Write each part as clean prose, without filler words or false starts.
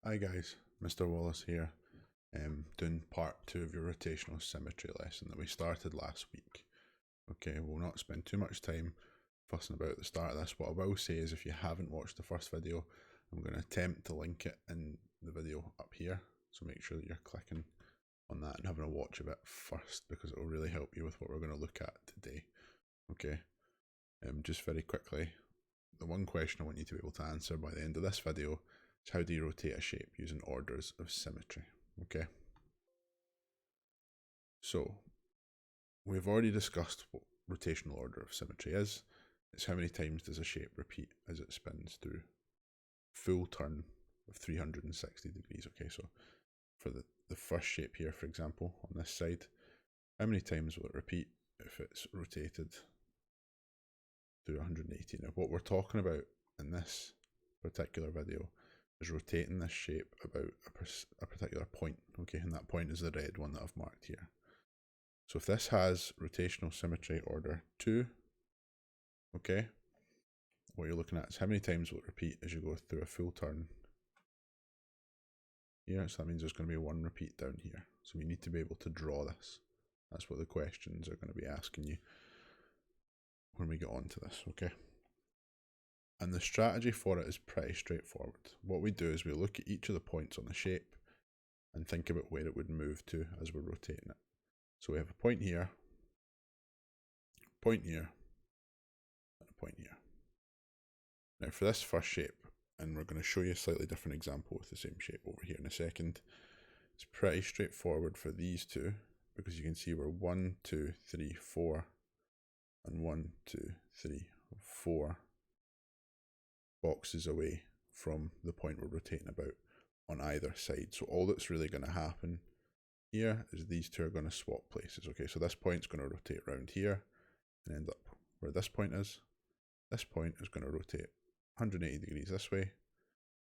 Hi guys, Mr. Wallace here, doing part 2 of your rotational symmetry lesson that we started last week. Okay, we'll not spend too much time fussing about at the start of this. What I will say is if you haven't watched the first video, I'm going to attempt to link it in the video up here, so make sure that you're clicking on that and having a watch of it first, because it will really help you with what we're going to look at today. Okay, just very quickly, the one question I want you to be able to answer by the end of this video is how do you rotate a shape using orders of symmetry? Okay, so we've already discussed what rotational order of symmetry is. It's how many times does a shape repeat as it spins through full turn of 360 degrees. Okay, so for the first shape here, for example, on this side, how many times will it repeat if it's rotated through 180? Now, what we're talking about in this particular video is rotating this shape about a particular point, okay, and that point is the red one that I've marked here. So if this has rotational symmetry order 2, okay, what you're looking at is how many times will it repeat as you go through a full turn here. So that means there's going to be one repeat down here. So we need to be able to draw this. That's what the questions are going to be asking you when we get on to this, okay? And the strategy for it is pretty straightforward. What we do is we look at each of the points on the shape and think about where it would move to as we're rotating it. So we have a point here, and a point here. Now for this first shape, and we're going to show you a slightly different example with the same shape over here in a second, it's pretty straightforward for these two, because you can see we're 1, 2, 3, 4, and 1, 2, 3, 4 boxes away from the point we're rotating about on either side. So all that's really going to happen here is these two are going to swap places. Okay, so this point's going to rotate around here and end up where this point is. This point is going to rotate 180 degrees this way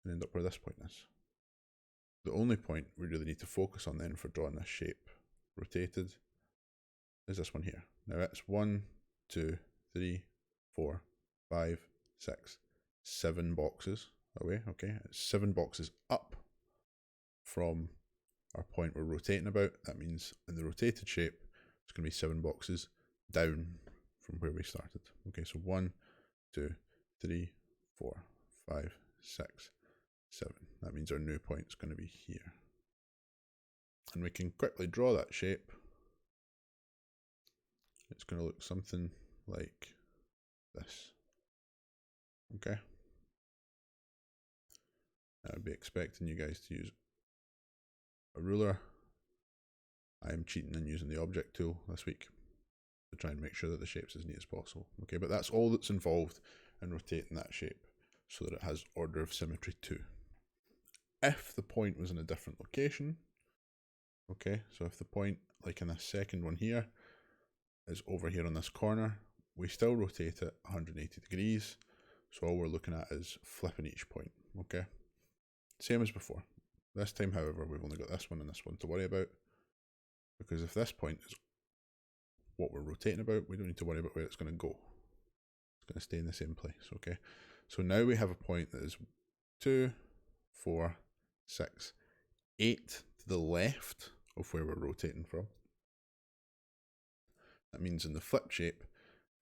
and end up where this point is. The only point we really need to focus on then for drawing this shape rotated is this one here. Now it's 1, 2, 3, 4, 5, 6, 7 boxes away. Okay, it's 7 boxes up from our point we're rotating about. That means in the rotated shape, it's going to be 7 boxes down from where we started. Okay, so 1, 2, 3, 4, 5, 6, 7. That means our new point is going to be here. And we can quickly draw that shape. It's going to look something like this. Okay. I'd be expecting you guys to use a ruler. I am cheating and using the object tool this week to try and make sure that the shape's as neat as possible. Okay, but that's all that's involved in rotating that shape so that it has order of symmetry 2. If the point was in a different location, okay, so if the point, like in this second one here, is over here on this corner, we still rotate it 180 degrees. So all we're looking at is flipping each point, okay? Same as before. This time, however, we've only got this one and this one to worry about, because if this point is what we're rotating about, we don't need to worry about where it's going to go. It's going to stay in the same place, okay? So now we have a point that is 2, 4, 6, 8 to the left of where we're rotating from. That means in the flip shape,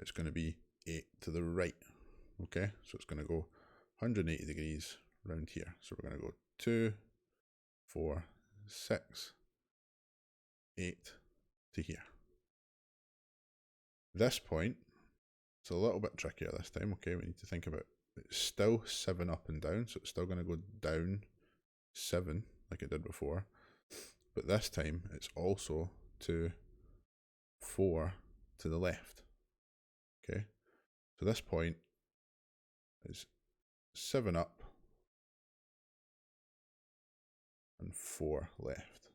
it's going to be 8 to the right, okay? So it's going to go 180 degrees around here. So we're going to go 2, 4, 6, 8 to here. This point, it's a little bit trickier this time, okay? We need to think about it's still 7 up and down, so it's still going to go down 7 like it did before. But this time, it's also 2, 4 to the left, okay? So this point is 7 up and 4 left.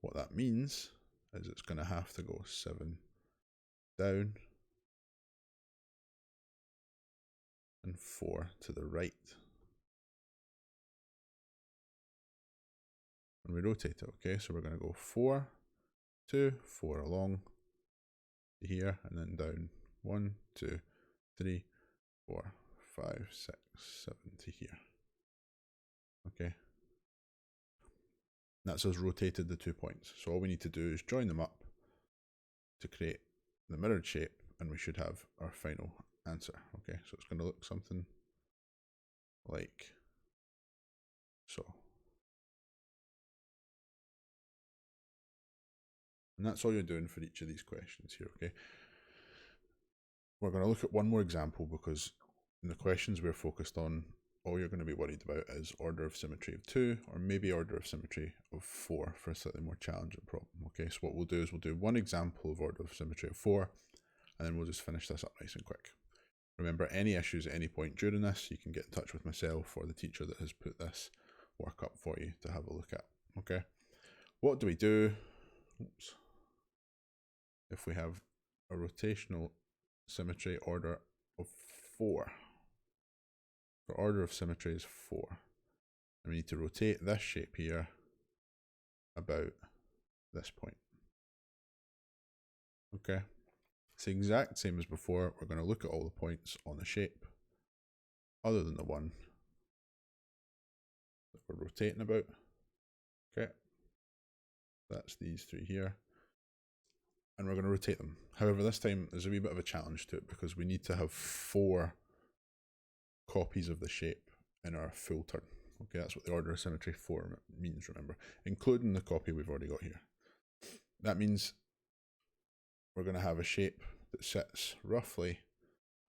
What that means is it's going to have to go 7 down and 4 to the right. And we rotate it, okay? So we're going to go 4, 2, 4 along to here, and then down 1, 2, 3, 4, 5, 6, 7 to here. Okay. That's us rotated the 2 points. So all we need to do is join them up to create the mirrored shape, and we should have our final answer. Okay, so it's going to look something like so. And that's all you're doing for each of these questions here, okay? We're going to look at one more example, because in the questions we're focused on, all you're going to be worried about is order of symmetry of 2, or maybe order of symmetry of 4 for a slightly more challenging problem. Okay, so what we'll do is we'll do one example of order of symmetry of 4, and then we'll just finish this up nice and quick. Remember, any issues at any point during this, you can get in touch with myself or the teacher that has put this work up for you to have a look at. Okay, what do we do? Oops. If we have a rotational symmetry order of 4. The order of symmetry is 4. And we need to rotate this shape here about this point. Okay. It's the exact same as before. We're going to look at all the points on the shape, other than the one that we're rotating about. Okay. That's these 3 here. And we're going to rotate them. However, this time there's a wee bit of a challenge to it, because we need to have 4 copies of the shape in our full turn. Okay, that's what the order of symmetry 4 means, remember, including the copy we've already got here. That means we're going to have a shape that sits roughly,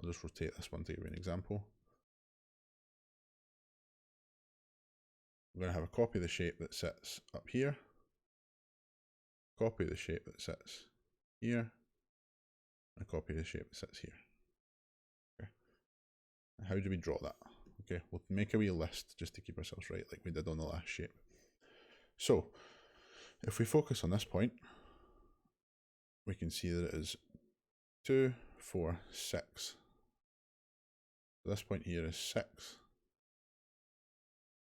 I'll just rotate this one to give you an example. We're going to have a copy of the shape that sits up here, copy of the shape that sits here, and a copy of the shape that sits here. Okay. How do we draw that? Okay, we'll make a wee list just to keep ourselves right, like we did on the last shape. So, if we focus on this point, we can see that it is 2, 4, 6. So this point here is 6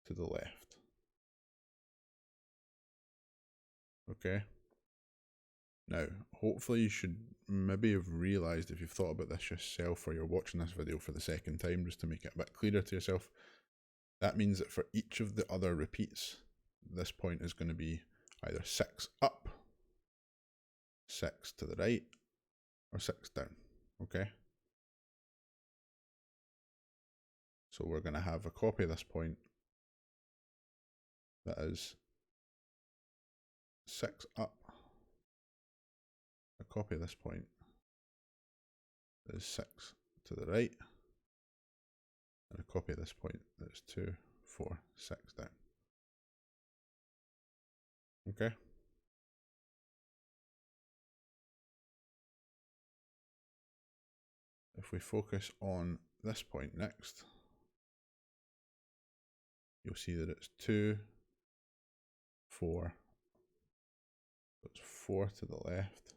to the left. Okay. Now, hopefully you should maybe have realised, if you've thought about this yourself, or you're watching this video for the second time, just to make it a bit clearer to yourself, that means that for each of the other repeats, this point is going to be either 6 up, 6 to the right, or 6 down. Okay. So we're going to have a copy of this point that is 6 up, a copy of this point that is 6 to the right, and a copy of this point that is 2, 4, 6 down. Okay. If we focus on this point next, you'll see that it's 2, 4, so it's 4 to the left,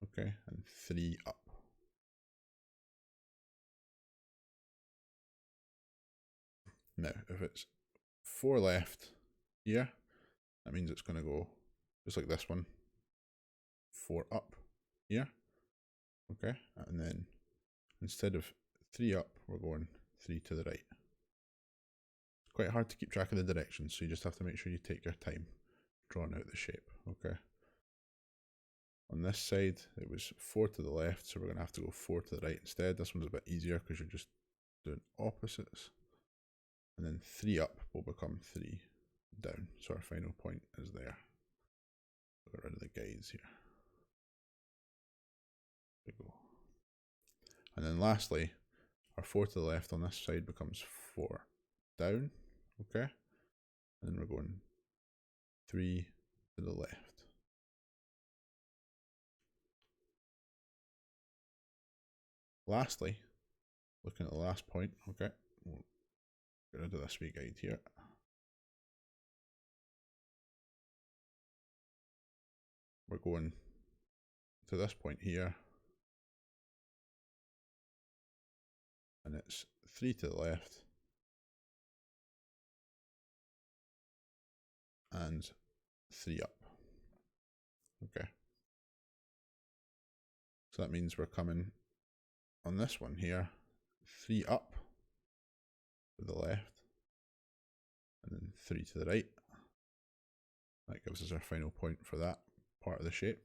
okay, and 3 up. Now, if it's 4 left here, that means it's going to go just like this one, 4 up here, okay, and then instead of 3 up, we're going 3 to the right. It's quite hard to keep track of the directions, so you just have to make sure you take your time drawing out the shape, okay. On this side, it was 4 to the left, so we're going to have to go 4 to the right instead. This one's a bit easier because you're just doing opposites. And then 3 up will become 3 down. So our final point is there. Get rid of the guides here. There we go. And then lastly, our 4 to the left on this side becomes 4 down. Okay. And then we're going 3 to the left. Lastly, looking at the last point, okay, we'll get rid of this wee guide here. We're going to this point here, and it's 3 to the left and 3 up. Okay. So that means we're coming on this one here, 3 up to the left, and then 3 to the right. That gives us our final point for that part of the shape.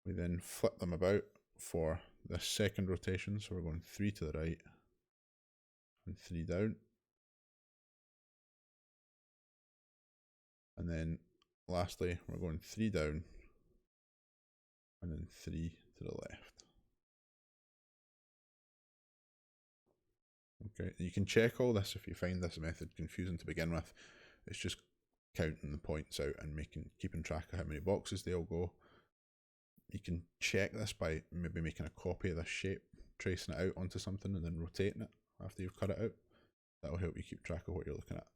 We then flip them about for this second rotation, so we're going 3 to the right and 3 down. And then lastly, we're going 3 down and then 3 to the left. Okay, you can check all this if you find this method confusing to begin with. It's just counting the points out and keeping track of how many boxes they all go. You can check this by maybe making a copy of this shape, tracing it out onto something and then rotating it after you've cut it out. That'll help you keep track of what you're looking at.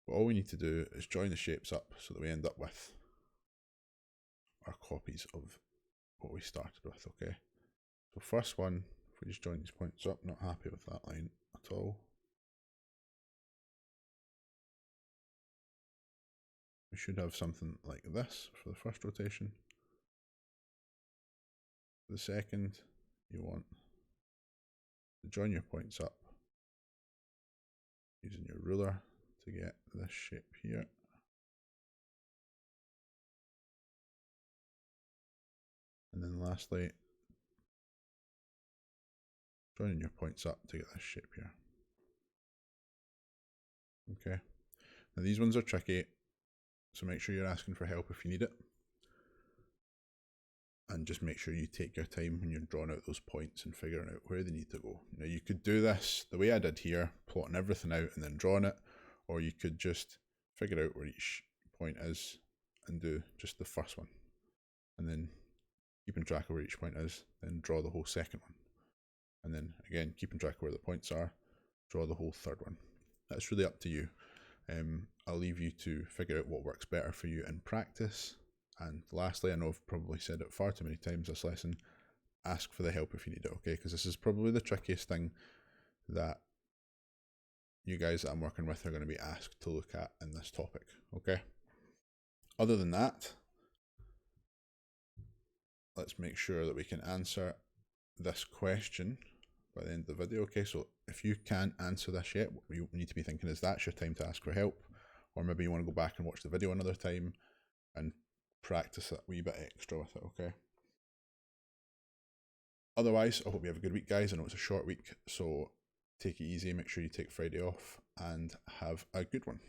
But all we need to do is join the shapes up so that we end up with our copies of what we started with, okay? So first one, if we just join these points up, not happy with that line at all. We should have something like this for the first rotation. For the second, you want to join your points up using your ruler to get this shape here. And then lastly, joining your points up to get this shape here. Okay, now these ones are tricky, so make sure you're asking for help if you need it. And just make sure you take your time when you're drawing out those points and figuring out where they need to go. Now you could do this the way I did here, plotting everything out and then drawing it, or you could just figure out where each point is and do just the first one. And then keeping track of where each point is, then draw the whole second one. And then again, keeping track of where the points are, draw the whole third one. That's really up to you. I'll leave you to figure out what works better for you in practice. And lastly, I know I've probably said it far too many times this lesson, ask for the help if you need it, okay? Because this is probably the trickiest thing that you guys that I'm working with are going to be asked to look at in this topic, okay? Other than that, let's make sure that we can answer this question by the end of the video, okay? So if you can't answer this yet, what you need to be thinking is that's your time to ask for help, or maybe you want to go back and watch the video another time and practice that wee bit extra with it, okay? Otherwise, I hope you have a good week, guys. I know it's a short week, so take it easy, make sure you take Friday off, and have a good one.